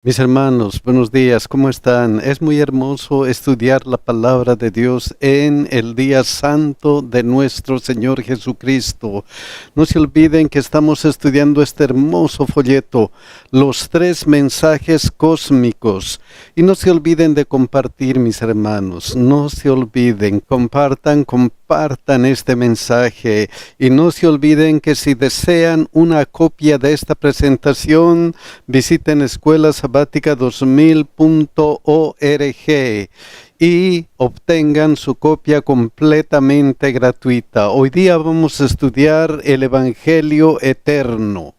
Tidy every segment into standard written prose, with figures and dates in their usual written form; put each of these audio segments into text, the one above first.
Mis hermanos, buenos días, ¿cómo están? Es muy hermoso estudiar la palabra de Dios en el día santo de nuestro Señor Jesucristo. No se olviden que estamos estudiando este hermoso folleto, los 3 mensajes cósmicos. Y no se olviden de compartir, mis hermanos, no se olviden, compartan este mensaje. Y no se olviden que si desean una copia de esta presentación, visiten escuelasabática2000.org y obtengan su copia completamente gratuita. Hoy día vamos a estudiar el Evangelio eterno.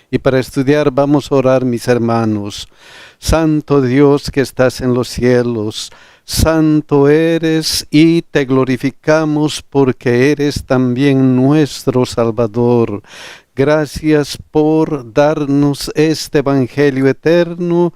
Y para estudiar vamos a orar, mis hermanos. Santo Dios que estás en los cielos, santo eres y te glorificamos porque eres también nuestro Salvador. Gracias por darnos este Evangelio eterno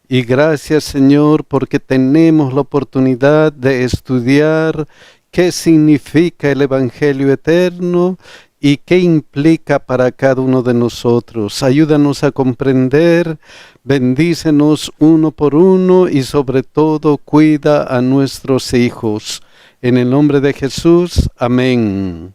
y gracias, Señor, porque tenemos la oportunidad de estudiar qué significa el Evangelio eterno y qué implica para cada uno de nosotros. Ayúdanos a comprender, bendícenos uno por uno y sobre todo cuida a nuestros hijos. En el nombre de Jesús, amén.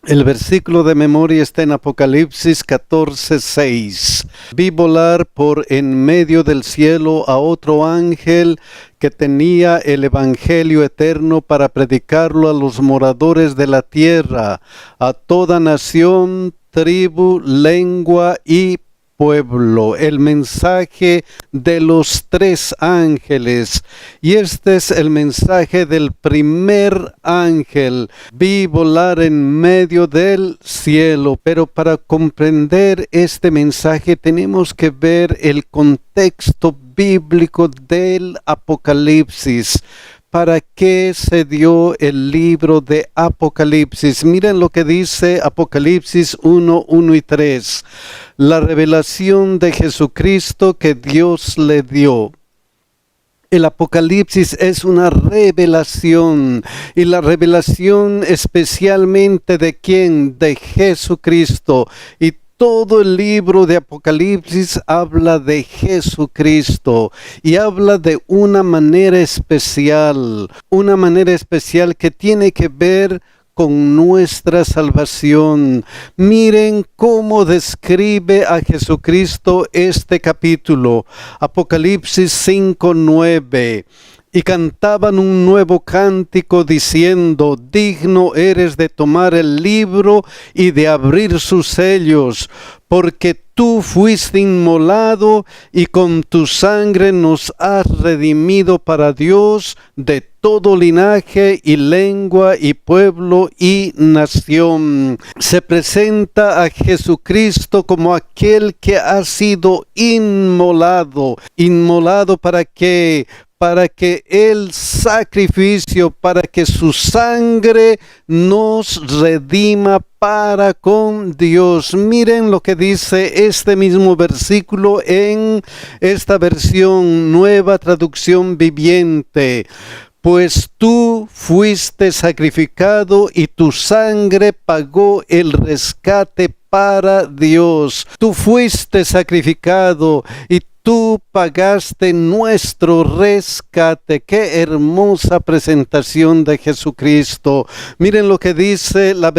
El versículo de memoria está en Apocalipsis 14:6. Vi volar por en medio del cielo a otro ángel que tenía el Evangelio eterno para predicarlo a los moradores de la tierra, a toda nación, tribu, lengua y pueblo. El mensaje de los 3 ángeles. Y este es el mensaje del primer ángel. Vi volar en medio del cielo. Pero para comprender este mensaje tenemos que ver el contexto bíblico del Apocalipsis. ¿Para qué se dio el libro de Apocalipsis? Miren lo que dice Apocalipsis 1:1 y 3. La revelación de Jesucristo que Dios le dio. El Apocalipsis es una revelación, y la revelación especialmente ¿de quién? De Jesucristo. Y todo el libro de Apocalipsis habla de Jesucristo y habla de una manera especial que tiene que ver con nuestra salvación. Miren cómo describe a Jesucristo este capítulo. Apocalipsis 5:9. Y cantaban un nuevo cántico diciendo: digno eres de tomar el libro y de abrir sus sellos, porque tú fuiste inmolado y con tu sangre nos has redimido para Dios de todo linaje y lengua y pueblo y nación. Se presenta a Jesucristo como aquel que ha sido inmolado. ¿Inmolado para qué? Para que el sacrificio, para que su sangre nos redima para con Dios. Miren lo que dice este mismo versículo en esta versión, Nueva Traducción Viviente. Pues tú fuiste sacrificado y tu sangre pagó el rescate para Dios. Tú fuiste sacrificado y tú pagaste nuestro rescate. Qué hermosa presentación de Jesucristo. Miren lo que dice la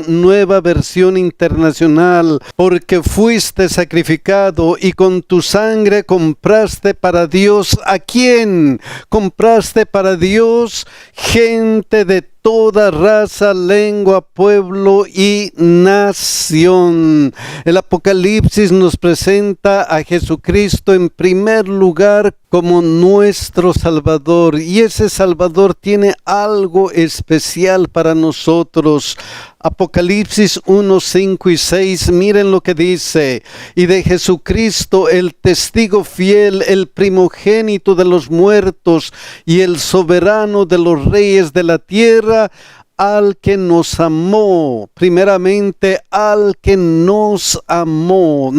Nueva Versión Internacional. Porque fuiste sacrificado y con tu sangre compraste para Dios. ¿A quién? Compraste para Dios gente de toda raza, lengua, pueblo y nación. El Apocalipsis nos presenta a Jesucristo en primer lugar como nuestro Salvador, y ese Salvador tiene algo especial para nosotros. Apocalipsis 1, 5 y 6, miren lo que dice: y de Jesucristo, el testigo fiel, el primogénito de los muertos y el soberano de los reyes de la tierra, al que nos amó, primeramente al que nos amó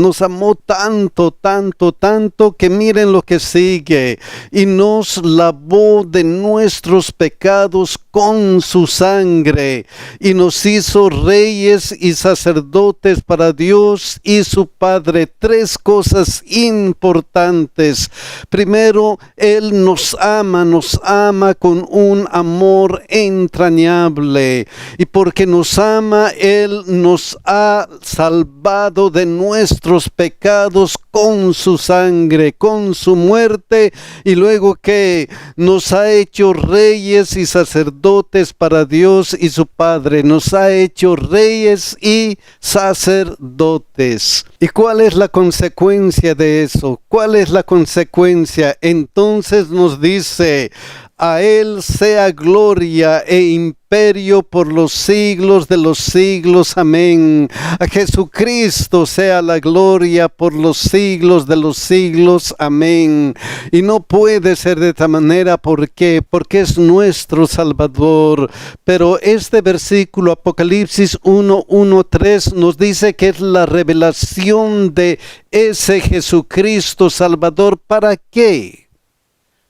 tanto, que miren lo que sigue: y nos lavó de nuestros pecados con su sangre y nos hizo reyes y sacerdotes para Dios y su Padre. Tres cosas importantes. Primero, Él nos ama con un amor entrañable, y porque nos ama, Él nos ha salvado de nuestros pecados con su sangre, con su muerte, y luego que nos ha hecho reyes y sacerdotes para Dios y su Padre. Nos ha hecho reyes y sacerdotes. ¿Y cuál es la consecuencia de eso? ¿Cuál es la consecuencia? Entonces nos dice: a Él sea gloria e imperio por los siglos de los siglos. Amén. A Jesucristo sea la gloria por los siglos de los siglos. Amén. Y no puede ser de esta manera. ¿Por qué? Porque es nuestro Salvador. Pero este versículo, Apocalipsis 1:1-3, nos dice que es la revelación de ese Jesucristo Salvador. ¿Para qué?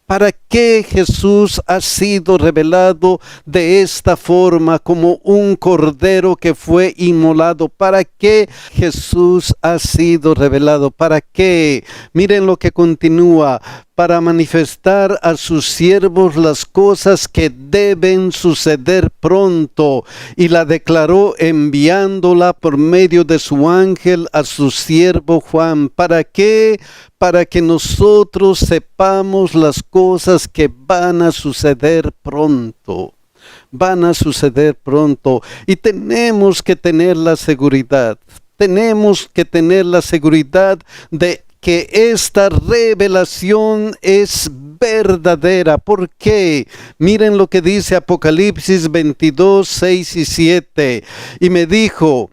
¿Para qué Jesús ha sido revelado de esta forma, como un cordero que fue inmolado? ¿Para qué Jesús ha sido revelado? ¿Para qué? Miren lo que continúa: para manifestar a sus siervos las cosas que deben suceder pronto, y la declaró enviándola por medio de su ángel a su siervo Juan. ¿Para qué? Para que nosotros sepamos las cosas que van a suceder pronto. Van a suceder pronto, y tenemos que tener la seguridad. Tenemos que tener la seguridad de que esta revelación es verdadera. ¿Por qué? Miren lo que dice Apocalipsis 22:6-7. Y me dijo: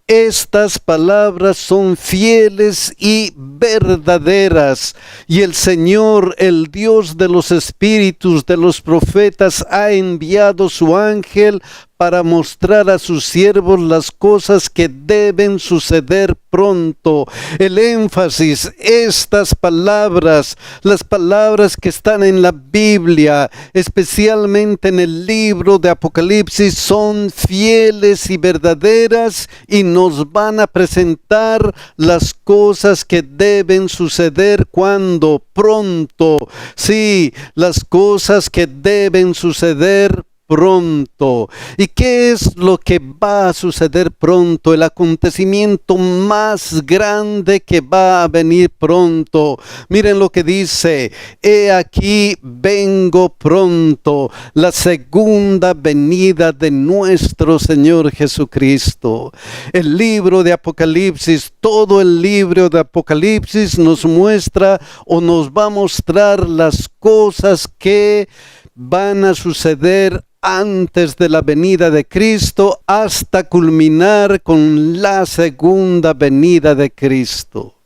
estas palabras son fieles y verdaderas, y el Señor, el Dios de los espíritus de los profetas, ha enviado su ángel para mostrar a sus siervos las cosas que deben suceder pronto. El énfasis: estas palabras, las palabras que están en la Biblia, especialmente en el libro de Apocalipsis, son fieles y verdaderas, y nos van a presentar las cosas que deben suceder. ¿Cuándo? Pronto. Sí, las cosas que deben suceder pronto. ¿Y qué es lo que va a suceder pronto? El acontecimiento más grande que va a venir pronto. Miren lo que dice: he aquí vengo pronto, la segunda venida de nuestro Señor Jesucristo. El libro de Apocalipsis, todo el libro de Apocalipsis nos muestra, o nos va a mostrar, las cosas que van a suceder antes de la venida de Cristo, hasta culminar con la segunda venida de Cristo.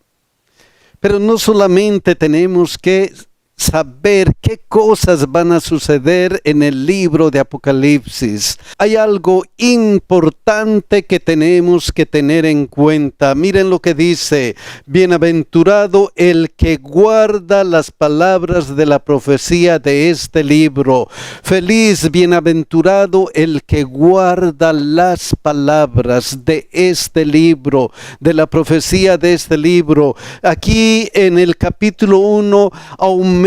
Pero no solamente tenemos que saber qué cosas van a suceder en el libro de Apocalipsis. Hay algo importante que tenemos que tener en cuenta. Miren lo que dice: bienaventurado el que guarda las palabras de la profecía de este libro. Feliz, bienaventurado el que guarda las palabras de este libro, de la profecía de este libro. Aquí en el capítulo 1 aumenta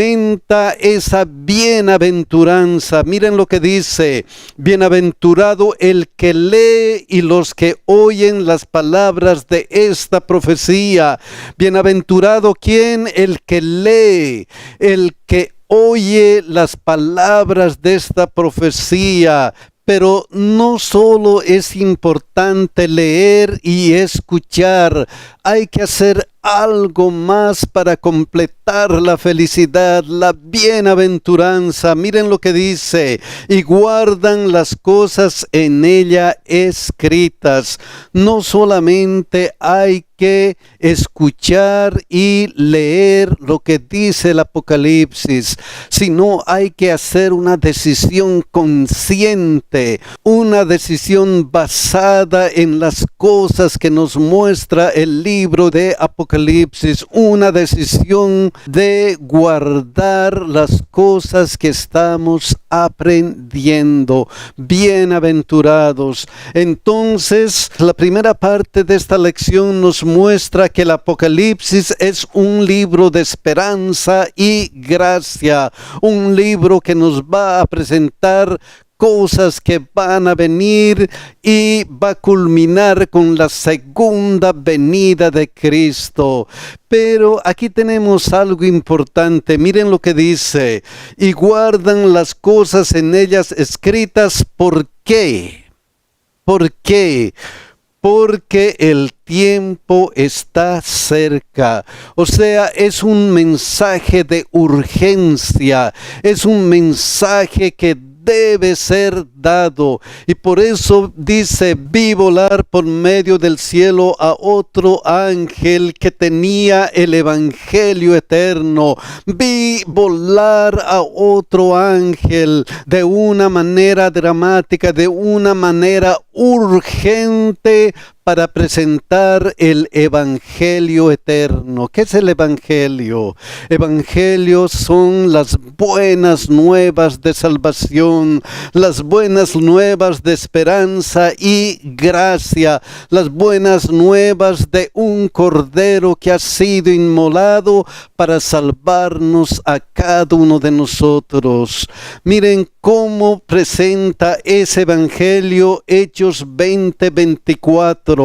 esa bienaventuranza. Miren lo que dice: bienaventurado el que lee y los que oyen las palabras de esta profecía. Bienaventurado ¿quién? El que lee, el que oye las palabras de esta profecía. Pero no solo es importante leer y escuchar, hay que hacer algo más para completar la felicidad, la bienaventuranza. Miren lo que dice: y guardan las cosas en ella escritas. No solamente hay que escuchar y leer lo que dice el Apocalipsis, sino hay que hacer una decisión consciente, una decisión basada en las cosas que nos muestra el libro de Apocalipsis, una decisión de guardar las cosas que estamos aprendiendo. Bienaventurados. Entonces, la primera parte de esta lección nos muestra que el Apocalipsis es un libro de esperanza y gracia, un libro que nos va a presentar cosas que van a venir y va a culminar con la segunda venida de Cristo. Pero aquí tenemos algo importante. Miren lo que dice: y guardan las cosas en ellas escritas. ¿Por qué? ¿Por qué? Porque el tiempo está cerca. O sea, es un mensaje de urgencia, es un mensaje que debe ser dado, y por eso dice: vi volar por medio del cielo a otro ángel que tenía el evangelio eterno. Vi volar a otro ángel de una manera dramática, de una manera urgente, para presentar el evangelio eterno. ¿Qué es el evangelio? Evangelio son las buenas nuevas de salvación, las buenas nuevas de esperanza y gracia, las buenas nuevas de un cordero que ha sido inmolado para salvarnos a cada uno de nosotros. Miren cómo presenta ese evangelio Hechos 20:24.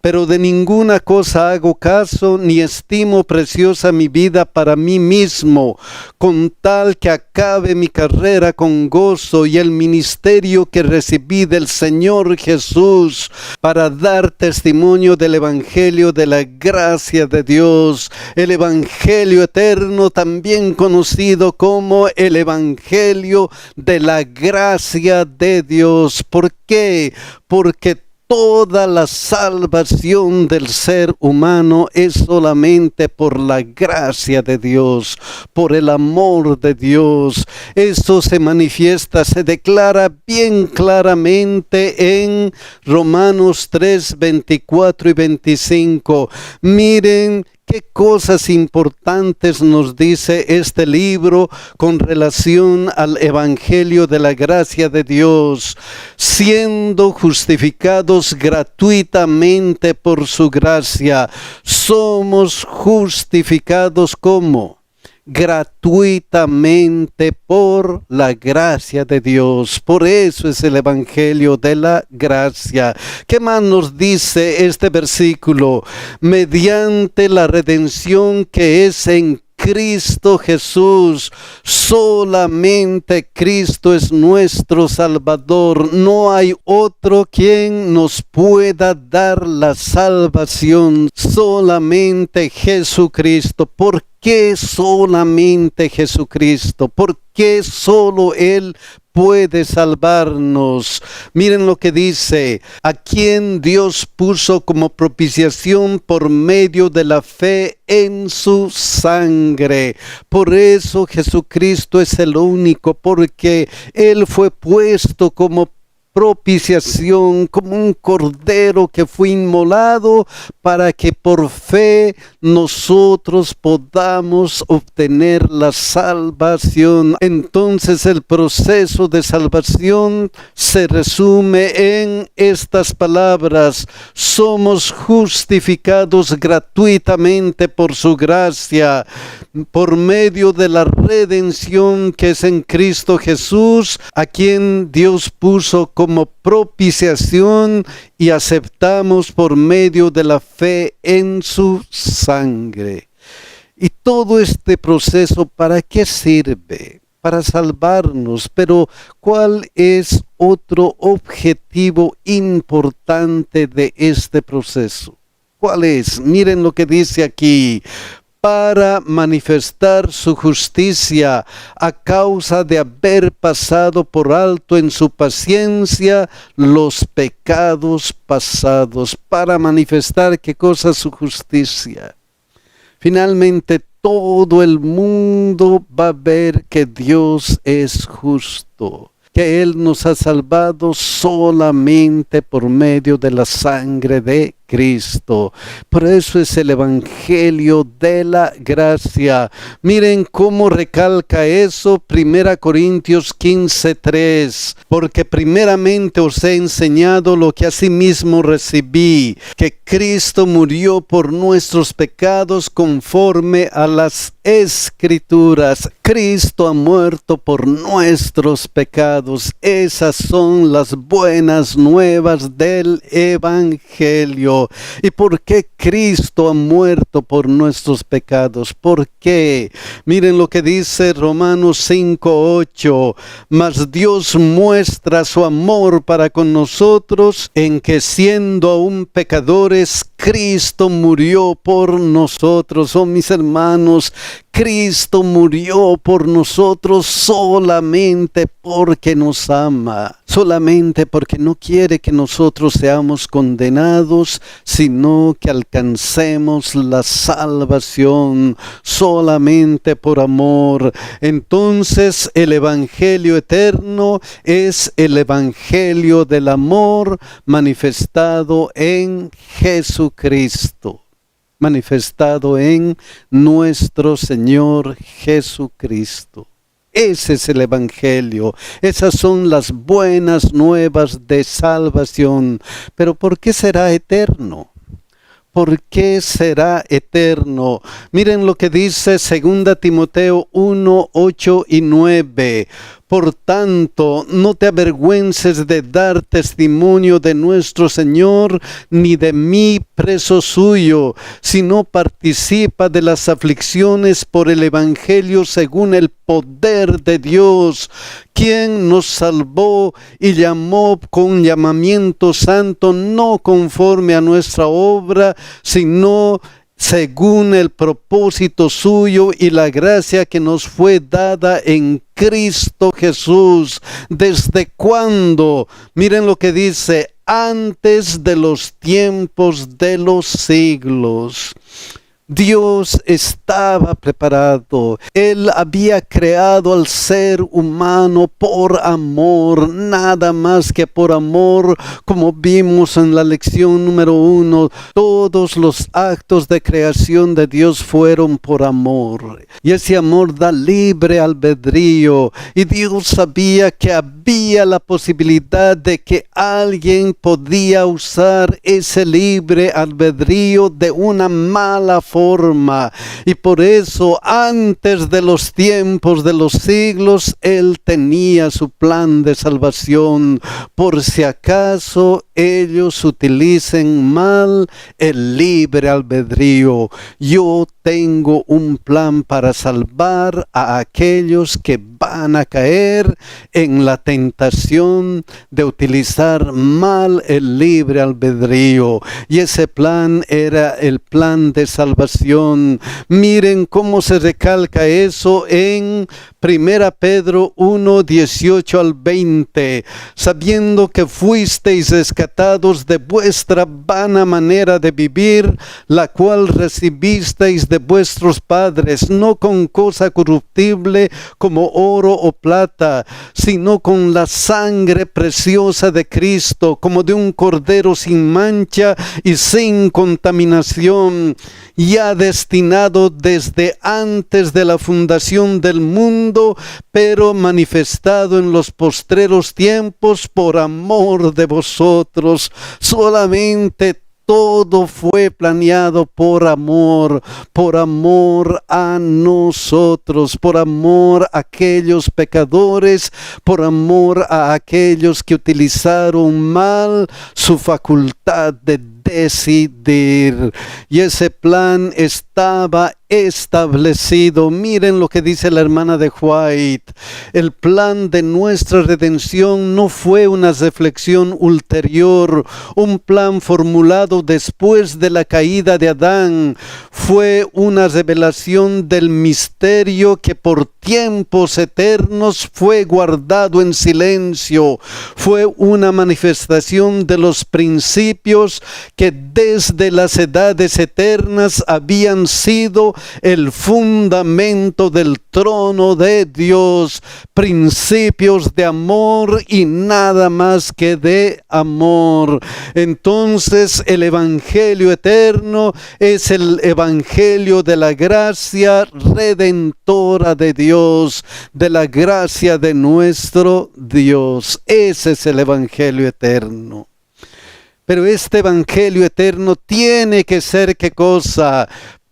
Pero de ninguna cosa hago caso, ni estimo preciosa mi vida para mí mismo, con tal que acabe mi carrera con gozo y el ministerio que recibí del Señor Jesús, para dar testimonio del evangelio de la gracia de Dios, el evangelio eterno, también conocido como el evangelio de la gracia de Dios. ¿Por qué? Porque toda la salvación del ser humano es solamente por la gracia de Dios, por el amor de Dios. Eso se manifiesta, se declara bien claramente en Romanos 3, 24 y 25. Miren qué cosas importantes nos dice este libro con relación al evangelio de la gracia de Dios. Siendo justificados gratuitamente por su gracia. Somos justificados ¿cómo? Gratuitamente por la gracia de Dios. Por eso es el evangelio de la gracia. ¿Qué más nos dice este versículo? Mediante la redención que es en Cristo Jesús. Solamente Cristo es nuestro Salvador. No hay otro quien nos pueda dar la salvación. Solamente Jesucristo. ¿Por qué solamente Jesucristo? ¿Por qué solo Él puede salvarnos? Miren lo que dice: a quien Dios puso como propiciación por medio de la fe en su sangre. Por eso Jesucristo es el único, porque Él fue puesto como propiciación, como un cordero que fue inmolado para que por fe nosotros podamos obtener la salvación. Entonces el proceso de salvación se resume en estas palabras: somos justificados gratuitamente por su gracia, por medio de la redención que es en Cristo Jesús, a quien Dios puso como propiciación, y aceptamos por medio de la fe en su sangre. Y todo este proceso, ¿para qué sirve? Para salvarnos. Pero ¿cuál es otro objetivo importante de este proceso? ¿Cuál es? Miren lo que dice aquí: para manifestar su justicia a causa de haber pasado por alto en su paciencia los pecados pasados, para manifestar ¿qué cosa? Su justicia. Finalmente todo el mundo va a ver que Dios es justo, que Él nos ha salvado solamente por medio de la sangre de Cristo. Por eso es el Evangelio de la gracia. Miren cómo recalca eso 1 Corintios 15:3. Porque primeramente os he enseñado lo que asimismo recibí, que Cristo murió por nuestros pecados conforme a las Escrituras. Cristo ha muerto por nuestros pecados. Esas son las buenas nuevas del Evangelio. ¿Y por qué Cristo ha muerto por nuestros pecados? ¿Por qué? Miren lo que dice Romanos 5:8. Mas Dios muestra su amor para con nosotros en que siendo aún pecadores, Cristo murió por nosotros. Oh, mis hermanos, Cristo murió por nosotros solamente porque nos ama, solamente porque no quiere que nosotros seamos condenados, sino que alcancemos la salvación solamente por amor. Entonces el Evangelio eterno es el Evangelio del amor manifestado en Jesucristo. Manifestado en nuestro Señor Jesucristo. Ese es el Evangelio. Esas son las buenas nuevas de salvación. Pero ¿por qué será eterno? ¿Por qué será eterno? Miren lo que dice 2 Timoteo 1:8 y 9. Por tanto, no te avergüences de dar testimonio de nuestro Señor, ni de mí preso suyo, sino participa de las aflicciones por el Evangelio según el poder de Dios, quien nos salvó y llamó con llamamiento santo, no conforme a nuestra obra, sino según el propósito suyo y la gracia que nos fue dada en Cristo Jesús. ¿Desde cuándo? Miren lo que dice, antes de los tiempos de los siglos. Dios estaba preparado. Él había creado al ser humano por amor, nada más que por amor, como vimos en la lección número 1. Todos los actos de creación de Dios fueron por amor. Y ese amor da libre albedrío. Y Dios sabía que había la posibilidad de que alguien podía usar ese libre albedrío de una mala forma. Y por eso antes de los tiempos de los siglos Él tenía su plan de salvación, por si acaso ellos utilicen mal el libre albedrío. Yo tengo un plan para salvar a aquellos que van a caer en la tentación de utilizar mal el libre albedrío. Y ese plan era el plan de salvación. Miren cómo se recalca eso en 1 Pedro 1:18 al 20. Sabiendo que fuisteis rescatados de vuestra vana manera de vivir, la cual recibisteis de vuestros padres, no con cosa corruptible como oro o plata, sino con la sangre preciosa de Cristo, como de un cordero sin mancha y sin contaminación, ya destinado desde antes de la fundación del mundo, pero manifestado en los postreros tiempos por amor de vosotros. Solamente todo fue planeado por amor a nosotros, por amor a aquellos pecadores, por amor a aquellos que utilizaron mal su facultad de decidir. Y ese plan es estaba establecido. Miren lo que dice la hermana de White. El plan de nuestra redención no fue una reflexión ulterior, un plan formulado después de la caída de Adán. Fue una revelación del misterio que por tiempos eternos fue guardado en silencio. Fue una manifestación de los principios que desde las edades eternas habían sido el fundamento del trono de Dios, principios de amor y nada más que de amor. Entonces el evangelio eterno es el evangelio de la gracia redentora de Dios, de la gracia de nuestro Dios. Ese es el evangelio eterno. Pero este evangelio eterno tiene que ser, ¿qué cosa?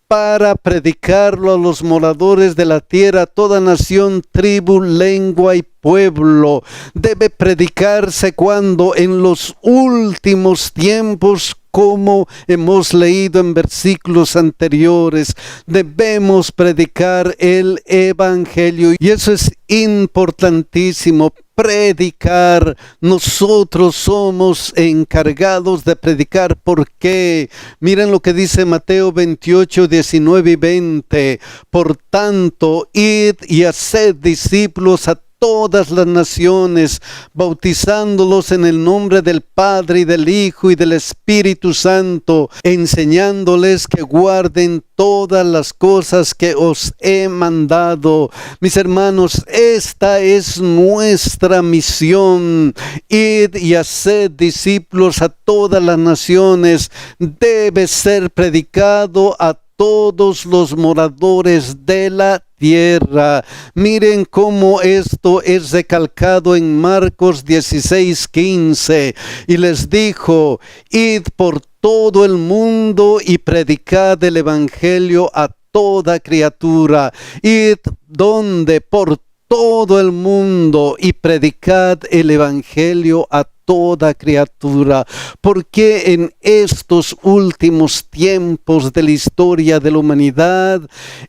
Para predicarlo a los moradores de la tierra, toda nación, tribu, lengua y pueblo. Debe predicarse cuando en los últimos tiempos, como hemos leído en versículos anteriores, debemos predicar el evangelio. Y eso es importantísimo. Predicar, nosotros somos encargados de predicar. ¿Por qué? Miren lo que dice Mateo 28, 19 y 20. Por tanto, id y haced discípulos a todas las naciones, bautizándolos en el nombre del Padre y del Hijo y del Espíritu Santo, enseñándoles que guarden todas las cosas que os he mandado. Mis hermanos, esta es nuestra misión. Id y haced discípulos a todas las naciones. Debe ser predicado a todos los moradores de la tierra. Miren cómo esto es recalcado en Marcos 16:15. Y les dijo: id por todo el mundo y predicad el evangelio a toda criatura. Id donde por todo el mundo y predicad el evangelio a toda criatura, porque en estos últimos tiempos de la historia de la humanidad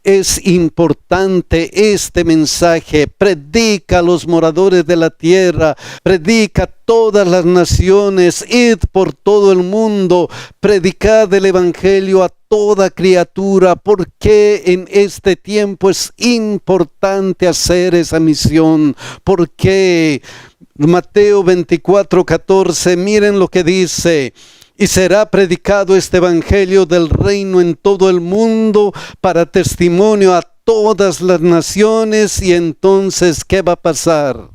es importante este mensaje. Predica a los moradores de la tierra, predica a todas las naciones, id por todo el mundo, predicad el evangelio a toda criatura, porque en este tiempo es importante hacer esa misión. Porque Mateo 24:14, miren lo que dice: y será predicado este evangelio del reino en todo el mundo para testimonio a todas las naciones. Y entonces, ¿qué va a pasar?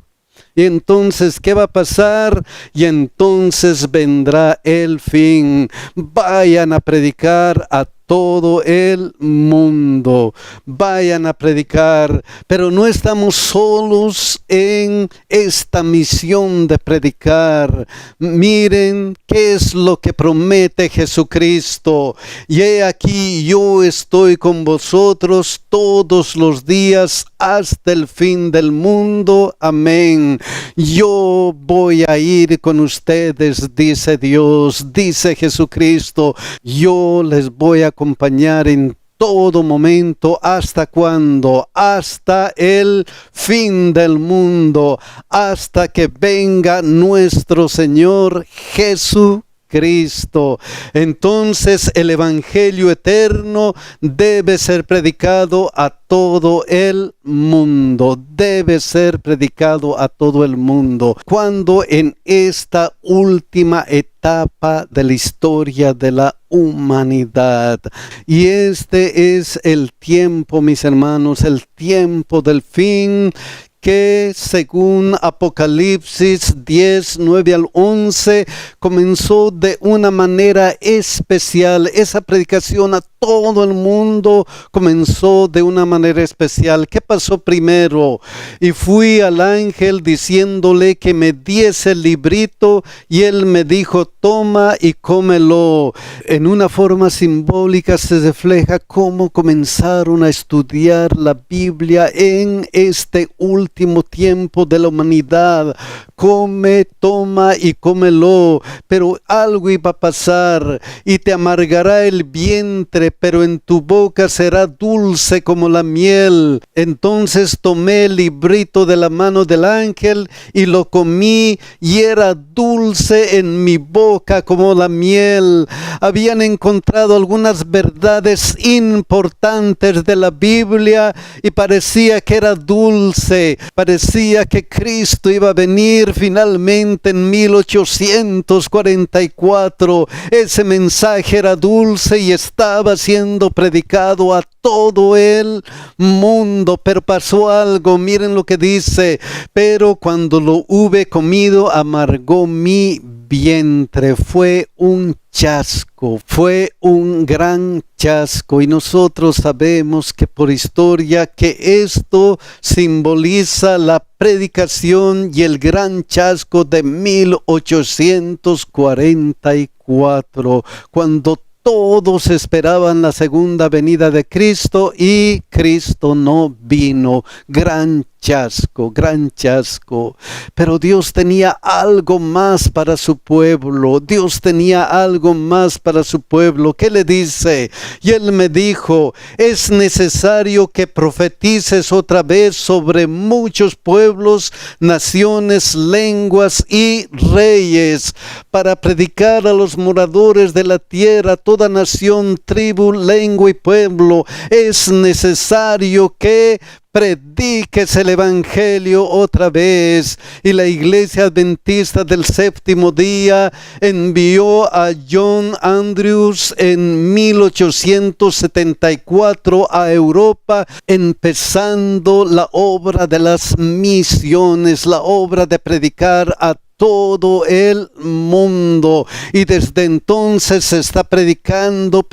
Y entonces, ¿qué va a pasar? Y entonces vendrá el fin. Vayan a predicar a todo el mundo. Vayan a predicar. Pero no estamos solos en esta misión de predicar. Miren qué es lo que promete Jesucristo. Y he aquí, yo estoy con vosotros todos los días hasta el fin del mundo. Amén. Yo voy a ir con ustedes, dice Dios, dice Jesucristo. Yo les voy a acompañar en todo momento. ¿Hasta cuándo? Hasta el fin del mundo, hasta que venga nuestro Señor Jesucristo. Entonces el evangelio eterno debe ser predicado a todo el mundo. Debe ser predicado a todo el mundo. Cuando en esta última etapa de la historia de la humanidad. Y este es el tiempo, mis hermanos, el tiempo del fin, que según Apocalipsis 10, 9 al 11, comenzó de una manera especial. Esa predicación a todo el mundo comenzó de una manera especial. ¿Qué pasó primero? Y fui al ángel diciéndole que me diese el librito, y él me dijo: toma y cómelo. En una forma simbólica se refleja cómo comenzaron a estudiar la Biblia en este último tiempo de la humanidad. Come, toma y cómelo. Pero algo iba a pasar, y te amargará el vientre amarre, pero en tu boca será dulce como la miel. Entonces tomé el librito de la mano del ángel y lo comí, y era dulce en mi boca como la miel. Habían encontrado algunas verdades importantes de la Biblia y parecía que era dulce, parecía que Cristo iba a venir finalmente en 1844. Ese mensaje era dulce y estaba siendo predicado a todo el mundo, pero pasó algo. Miren lo que dice: pero cuando lo hube comido, amargó mi vientre. Fue un chasco, fue un gran chasco, y nosotros sabemos que por historia que esto simboliza la predicación y el gran chasco de 1844, cuando todos esperaban la segunda venida de Cristo y Cristo no vino. Gran chasco, gran chasco. Pero Dios tenía algo más para su pueblo. Dios tenía algo más para su pueblo. ¿Qué le dice? Y él me dijo: es necesario que profetices otra vez sobre muchos pueblos, naciones, lenguas y reyes, para predicar a los moradores de la tierra, toda nación, tribu, lengua y pueblo. Es necesario que prediques el evangelio otra vez. Y la Iglesia Adventista del Séptimo Día envió a John Andrews en 1874 a Europa, empezando la obra de las misiones, la obra de predicar a todo el mundo. Y desde entonces se está predicando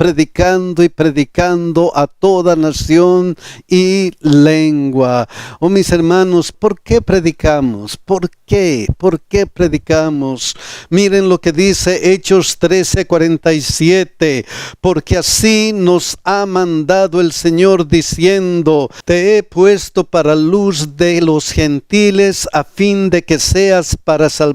y predicando a toda nación y lengua. Oh, mis hermanos, ¿por qué predicamos? ¿Por qué? ¿Por qué predicamos? Miren lo que dice Hechos 13:47: porque así nos ha mandado el Señor, diciendo: te he puesto para luz de los gentiles, a fin de que seas para salvación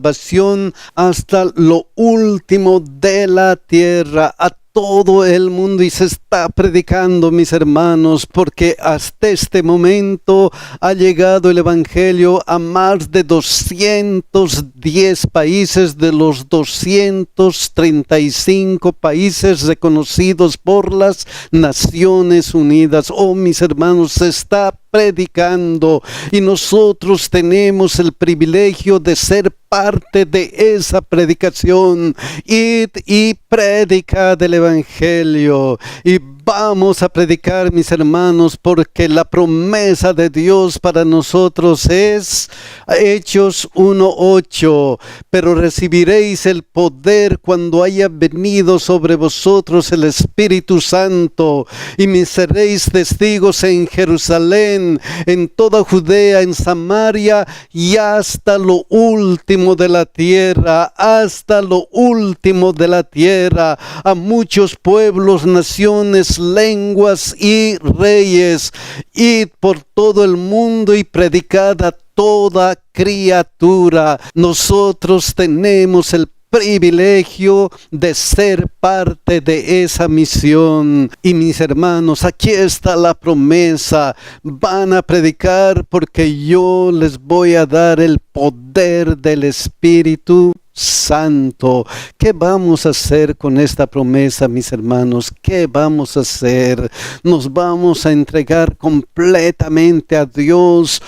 hasta lo último de la tierra. A todo el mundo, y se está predicando, mis hermanos, porque hasta este momento ha llegado el evangelio a más de 210 países de los 235 países reconocidos por las Naciones Unidas. Oh, mis hermanos, se está predicando, y nosotros tenemos el privilegio de ser parte de esa predicación. Id y predicad el evangelio. Y vamos a predicar, mis hermanos, porque la promesa de Dios para nosotros es Hechos 1:8: pero recibiréis el poder cuando haya venido sobre vosotros el Espíritu Santo, y me seréis testigos en Jerusalén, en toda Judea, en Samaria y hasta lo último de la tierra. Hasta lo último de la tierra. A muchos pueblos, naciones, lenguas y reyes. Id por todo el mundo y predicad a toda criatura. Nosotros tenemos el privilegio de ser parte de esa misión. Y mis hermanos, aquí está la promesa: van a predicar porque yo les voy a dar el poder del Espíritu Santo. ¿Qué vamos a hacer con esta promesa, mis hermanos? ¿Qué vamos a hacer? Nos vamos a entregar completamente a Dios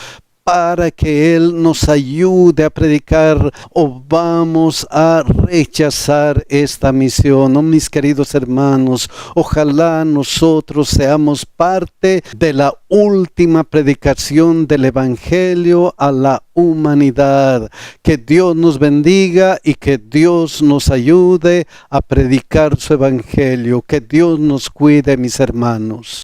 para que Él nos ayude a predicar, o vamos a rechazar esta misión. Oh, mis queridos hermanos, ojalá nosotros seamos parte de la última predicación del Evangelio a la humanidad. Que Dios nos bendiga y que Dios nos ayude a predicar su Evangelio. Que Dios nos cuide, mis hermanos.